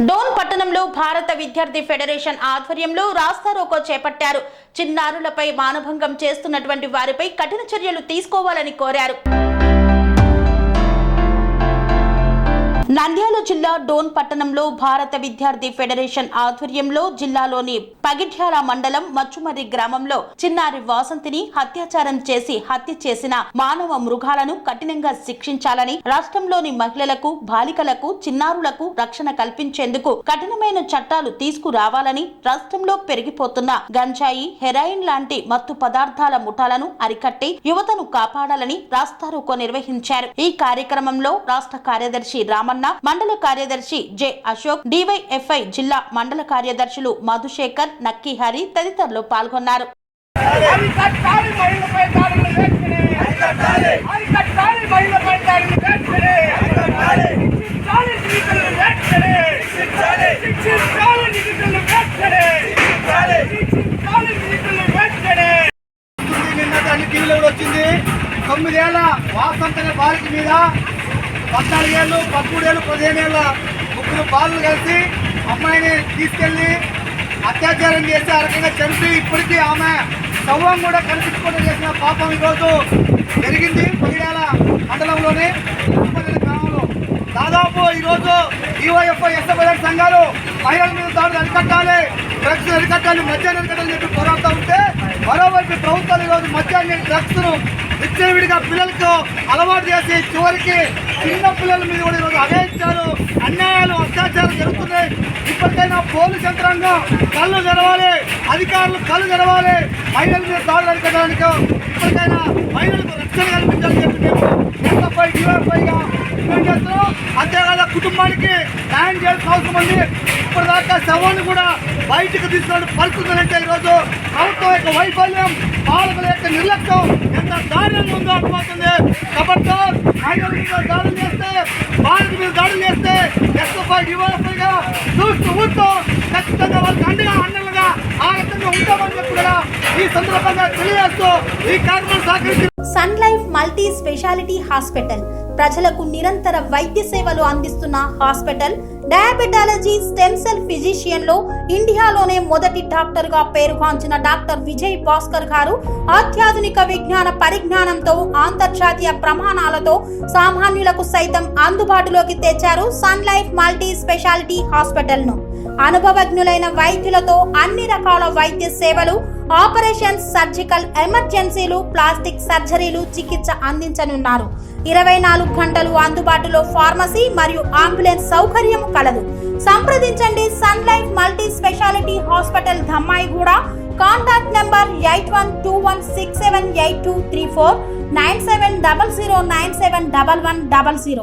డోన్ పట్టణంలో భారత విద్యార్థి ఫెడరేషన్ ఆధ్వర్యంలో రాస్తారోకో చేపట్టారు. చిన్నారులపై మానభంగం చేస్తున్నటువంటి వారిపై కఠిన చర్యలు తీసుకోవాలని కోరారు. నంద్యాల జిల్లా డోన్ పట్టణంలో భారత విద్యార్థి ఫెడరేషన్ ఆధ్వర్యంలో జిల్లాలోని పగిడ్యాల మండలం మచ్చుమర్రి గ్రామంలో చిన్నారి వాసంతిని అత్యాచారం చేసి హత్య చేసిన మానవ మృగాలను కఠినంగా శిక్షించాలని, రాష్ట్రంలోని మహిళలకు, బాలికలకు, చిన్నారులకు రక్షణ కల్పించేందుకు కఠినమైన చట్టాలు తీసుకురావాలని, రాష్ట్రంలో పెరిగిపోతున్న గంజాయి, హెరాయిన్ లాంటి మత్తు పదార్థాల ముఠాలను అరికట్టి యువతను కాపాడాలని రాస్తారోకో నిర్వహించారు. ఈ కార్యక్రమంలో రాష్ట్ర కార్యదర్శి రామన్న, మండల కార్యదర్శి జె అశోక్, డివైఎఫ్ఐ జిల్లా మండల కార్యదర్శులు మధుశేఖర్, నక్కిహరి తదితరులు పాల్గొన్నారు. వచ్చింది 9 ఏళ్ల వాసంతన బాలిక మీద 14 ఏళ్ళు, 13 ఏళ్ళు, 15 ఏళ్ళ ముగ్గురు బాలులు కలిసి అమ్మాయిని తీసుకెళ్లి అత్యాచారం చేసి ఆ రకంగా చంపి ఇప్పటికీ ఆమె శవం కూడా కనిపించకుండా చేసిన పాపం ఈరోజు జరిగింది. పగిడ్యాల మండలంలోని గ్రామంలో దాదాపు ఈరోజు డివైఎఫ్ఐ ఎస్ఎఫ్ఐ సంఘాలు మహిళల మీద దాడులు అరికట్టాలి, డ్రగ్స్ అరికట్టాలి, మద్యాన్ని అరికట్టాలని చెప్పి పోరాడుతూ ఉంటే, మరోవైపు ప్రభుత్వాలు ఈరోజు మద్యాన్ని, డ్రగ్స్ ను విచ్చలవిడిగా పిల్లలకు అలవాటు చేసి చివరికి చిన్న పిల్లల మీద కూడా ఈరోజు అఘాయిత్యాలు, అన్యాయాలు, అత్యాచారాలు జరుగుతున్నాయి. ఇప్పటికైనా పోలీసు యంత్రాంగం కళ్ళు తెరవాలి, అధికారులు కళ్ళు తెరవాలి, మహిళల మీద దాడులు అరికట్టడానికి ఇప్పటికైనా మహిళలకు రక్షణ కల్పించాలని చెప్పి మేము ఎస్ఎఫ్ఐ, డివైఎఫ్ఐగా డిమాండ్ చేస్తున్నాం. అంతేకాదు కుటుంబానికి న్యాయం చేయాల్సిన అవసరం ఉంది. ఇప్పటిదాకా శవాన్ని కూడా బయటకు తీసుకున్న పరిస్థితులు అంటే ఈరోజు ప్రభుత్వం యొక్క వైఫల్యం, పాలకుల యొక్క నిర్లక్ష్యం ఎంత దారుణంగా ఉందో అర్థమవుతుంది. కాబట్టి మహిళల మీద దాడులు చేస్తే, బాలికల మీద దాడులు చేస్తే ఎస్ఎఫ్ఐ, డివైఎఫ్ఐగా చూస్తూ ఖచ్చితంగా వాళ్ళకి అండగా ఆ రకంగా ఉంటామని చెప్పి కూడా ఈ సందర్భంగా తెలియజేస్తూ ఈ కార్యక్రమం సహకరించి Sun Life multi speciality hospital ప్రజలకు నిరంతర వైద్య సేవలు అందిస్తున్న hospital. Diabetology, stem cell physician లో ఇండియాలోనే మొదటి డాక్టర్ గా పేరుగాంచిన డాక్టర్ విజయ్ భాస్కర్ గారు అత్యాధునిక విజ్ఞాన పరిజ్ఞానంతో అంతర్జాతీయ ప్రమాణాలతో సామాన్యులకు సైతం అందుబాటులోకి తెచ్చారు Sun Life multi speciality hospital ను. అనుభవజ్ఞులైన వైద్యులతో అన్ని రకాల వైద్య సేవలు, ఆపరేషన్స్, సర్జికల్ ఎమర్జెన్సీలు, ప్లాస్టిక్ సర్జరీలు, చికిత్స అందించనున్నారు. 24 గంటలు అందుబాటులో ఫార్మసీ మరియు అంబులెన్స్ సౌకర్యం కలదు. సంప్రదించండి Sun Life multi speciality hospital, Dhammaiguda. Contact number 8121678234, 9700971100.